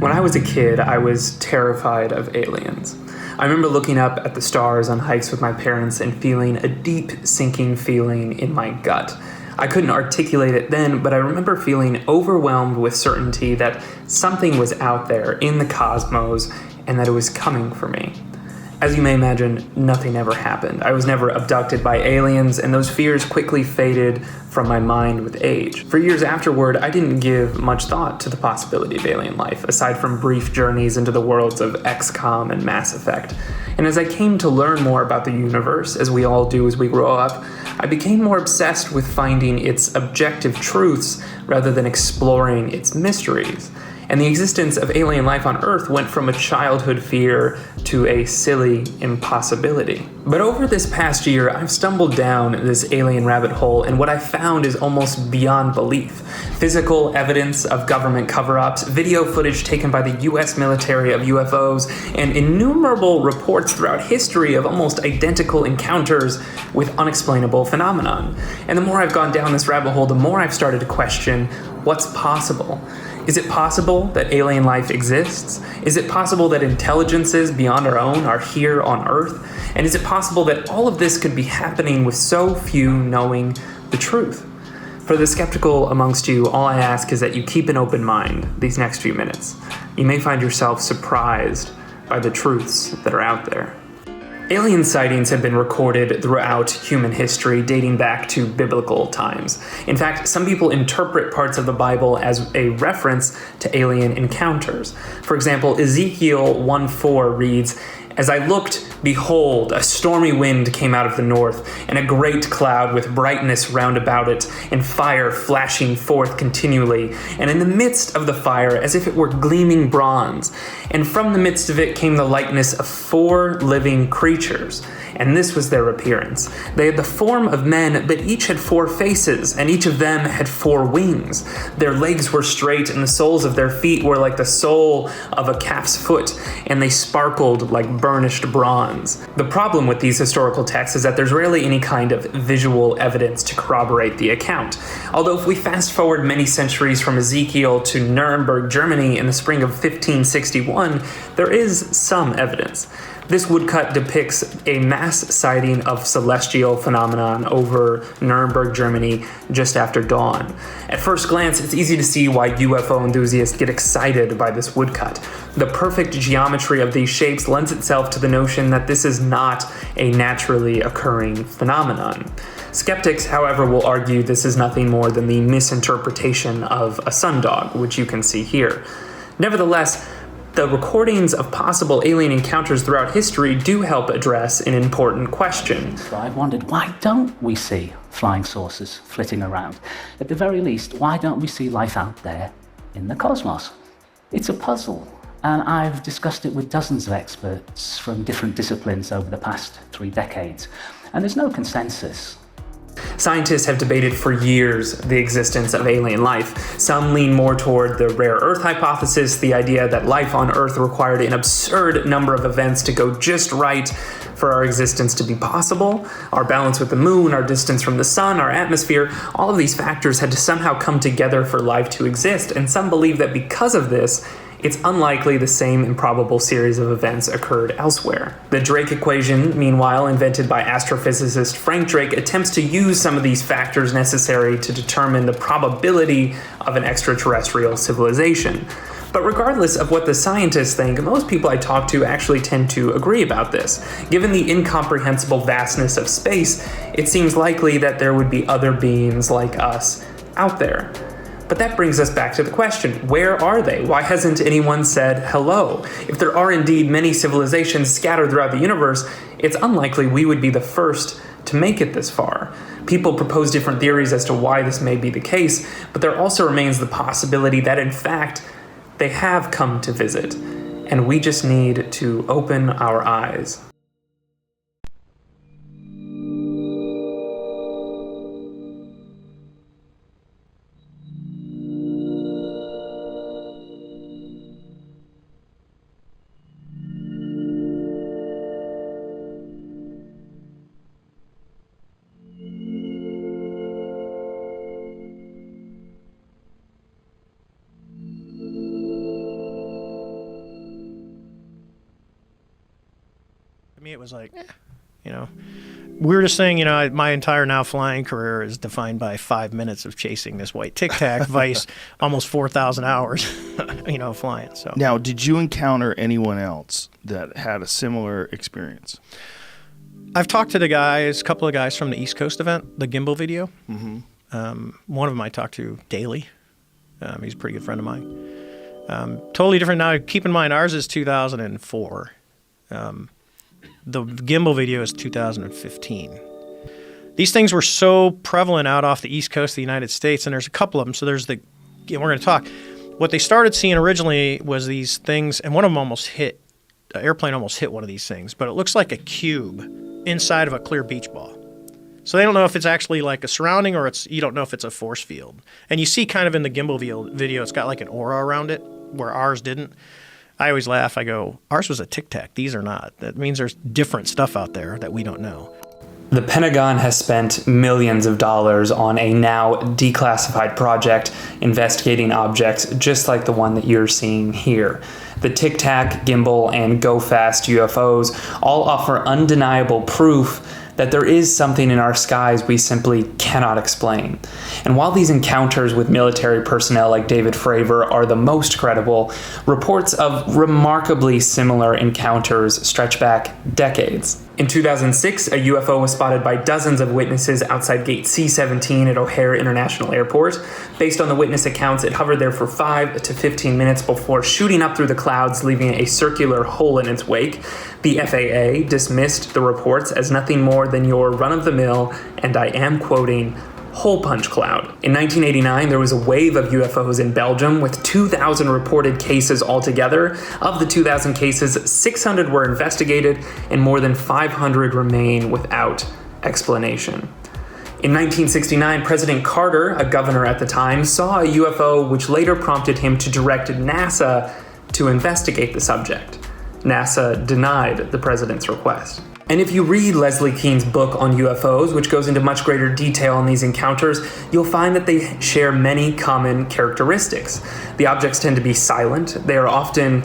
When I was a kid, I was terrified of aliens. I remember looking up at the stars on hikes with my parents and feeling a deep sinking feeling in my gut. I couldn't articulate it then, but I remember feeling overwhelmed with certainty that something was out there in the cosmos and that it was coming for me. As you may imagine, nothing ever happened. I was never abducted by aliens, and those fears quickly faded from my mind with age. For years afterward, I didn't give much thought to the possibility of alien life, aside from brief journeys into the worlds of XCOM and Mass Effect. And as I came to learn more about the universe, as we all do as we grow up, I became more obsessed with finding its objective truths rather than exploring its mysteries. And the existence of alien life on Earth went from a childhood fear to a silly impossibility. But over this past year, I've stumbled down this alien rabbit hole, and what I found is almost beyond belief. Physical evidence of government cover-ups, video footage taken by the US military of UFOs, and innumerable reports throughout history of almost identical encounters with unexplainable phenomenon. And the more I've gone down this rabbit hole, the more I've started to question what's possible. Is it possible that alien life exists? Is it possible that intelligences beyond our own are here on Earth? And is it possible that all of this could be happening with so few knowing the truth? For the skeptical amongst you, all I ask is that you keep an open mind these next few minutes. You may find yourself surprised by the truths that are out there. Alien sightings have been recorded throughout human history, dating back to biblical times. In fact, some people interpret parts of the Bible as a reference to alien encounters. For example, Ezekiel 1:4 reads, "As I looked, behold, a stormy wind came out of the north, and a great cloud with brightness round about it, and fire flashing forth continually, and in the midst of the fire, as if it were gleaming bronze. And from the midst of it came the likeness of 4 living creatures. And this was their appearance. They had the form of men, but each had 4 faces, and each of them had 4 wings. Their legs were straight, and the soles of their feet were like the sole of a calf's foot, and they sparkled like burnished bronze." The problem with these historical texts is that there's rarely any kind of visual evidence to corroborate the account. Although if we fast forward many centuries from Ezekiel to Nuremberg, Germany in the spring of 1561, there is some evidence. This woodcut depicts a mass sighting of celestial phenomenon over Nuremberg, Germany, just after dawn. At first glance, it's easy to see why UFO enthusiasts get excited by this woodcut. The perfect geometry of these shapes lends itself to the notion that this is not a naturally occurring phenomenon. Skeptics, however, will argue this is nothing more than the misinterpretation of a sundog, which you can see here. Nevertheless, the recordings of possible alien encounters throughout history do help address an important question. So I've wondered, why don't we see flying saucers flitting around? At the very least, why don't we see life out there in the cosmos? It's a puzzle, and I've discussed it with dozens of experts from different disciplines over the past 3 decades, and there's no consensus. Scientists have debated for years the existence of alien life. Some lean more toward the rare Earth hypothesis, the idea that life on Earth required an absurd number of events to go just right for our existence to be possible. Our balance with the moon, our distance from the sun, our atmosphere, all of these factors had to somehow come together for life to exist, and some believe that because of this, it's unlikely the same improbable series of events occurred elsewhere. The Drake equation, meanwhile, invented by astrophysicist Frank Drake, attempts to use some of these factors necessary to determine the probability of an extraterrestrial civilization. But regardless of what the scientists think, most people I talk to actually tend to agree about this. Given the incomprehensible vastness of space, it seems likely that there would be other beings like us out there. But that brings us back to the question, where are they? Why hasn't anyone said hello? If there are indeed many civilizations scattered throughout the universe, it's unlikely we would be the first to make it this far. People propose different theories as to why this may be the case, but there also remains the possibility that in fact, they have come to visit, and we just need to open our eyes. it was like, weirdest thing, my entire now flying career is defined by 5 minutes of chasing this white Tic Tac vice almost 4,000 hours, flying. So now, did you encounter anyone else that had a similar experience? I've talked to a couple of guys from the East Coast event, the gimbal video. Mm-hmm. One of them I talk to daily. He's a pretty good friend of mine. Totally different now. Keep in mind, ours is 2004. The gimbal video is 2015. These things were so prevalent out off the East Coast of the United States, and there's a couple of them. So we're going to talk. What they started seeing originally was these things, and one of them an airplane almost hit one of these things, but it looks like a cube inside of a clear beach ball. So they don't know if it's actually like a surrounding or you don't know if it's a force field. And you see kind of in the gimbal video, it's got like an aura around it, where ours didn't. I always laugh. I go, ours was a Tic Tac. These are not. That means there's different stuff out there that we don't know. The Pentagon has spent millions of dollars on a now declassified project investigating objects just like the one that you're seeing here. The Tic Tac, gimbal, and Go Fast UFOs all offer undeniable proof that there is something in our skies we simply cannot explain. And while these encounters with military personnel like David Fravor are the most credible, reports of remarkably similar encounters stretch back decades. In 2006, a UFO was spotted by dozens of witnesses outside Gate C-17 at O'Hare International Airport. Based on the witness accounts, it hovered there for 5 to 15 minutes before shooting up through the clouds, leaving a circular hole in its wake. The FAA dismissed the reports as nothing more than your run-of-the-mill, and I am quoting, hole punch cloud. In 1989, there was a wave of UFOs in Belgium with 2,000 reported cases altogether. Of the 2,000 cases, 600 were investigated and more than 500 remain without explanation. In 1969, President Carter, a governor at the time, saw a UFO which later prompted him to direct NASA to investigate the subject. NASA denied the president's request. And if you read Leslie Kean's book on UFOs, which goes into much greater detail on these encounters, you'll find that they share many common characteristics. The objects tend to be silent. They are often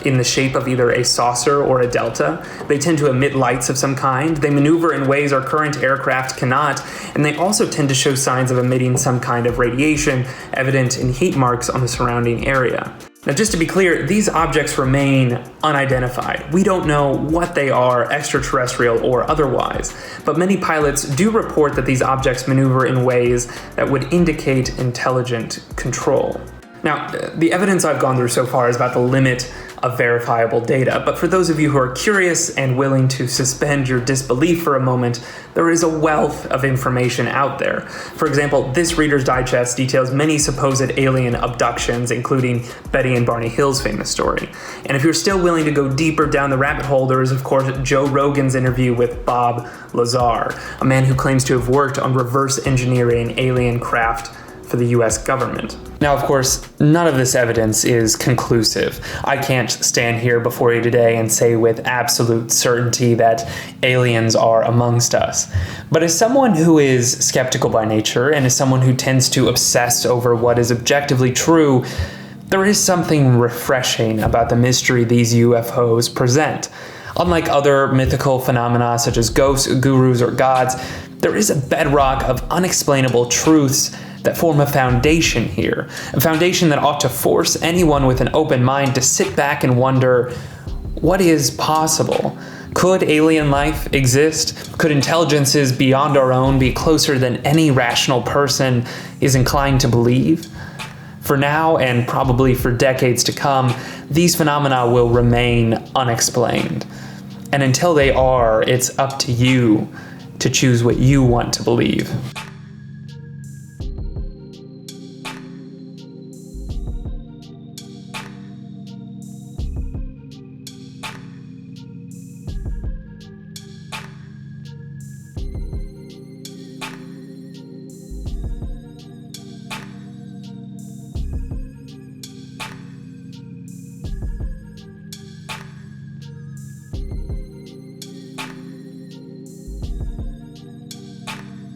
in the shape of either a saucer or a delta. They tend to emit lights of some kind. They maneuver in ways our current aircraft cannot, and they also tend to show signs of emitting some kind of radiation, evident in heat marks on the surrounding area. Now, just to be clear, these objects remain unidentified. We don't know what they are, extraterrestrial or otherwise, but many pilots do report that these objects maneuver in ways that would indicate intelligent control. Now, the evidence I've gone through so far is about the limit of verifiable data, but for those of you who are curious and willing to suspend your disbelief for a moment, there is a wealth of information out there. For example, this Reader's Digest details many supposed alien abductions, including Betty and Barney Hill's famous story. And if you're still willing to go deeper down the rabbit hole, there is of course Joe Rogan's interview with Bob Lazar, a man who claims to have worked on reverse engineering alien craft for the US government. Now, of course, none of this evidence is conclusive. I can't stand here before you today and say with absolute certainty that aliens are amongst us. But as someone who is skeptical by nature, and as someone who tends to obsess over what is objectively true, there is something refreshing about the mystery these UFOs present. Unlike other mythical phenomena such as ghosts, gurus, or gods, there is a bedrock of unexplainable truths that form a foundation here, a foundation that ought to force anyone with an open mind to sit back and wonder, what is possible? Could alien life exist? Could intelligences beyond our own be closer than any rational person is inclined to believe? For now, and probably for decades to come, these phenomena will remain unexplained. And until they are, it's up to you to choose what you want to believe.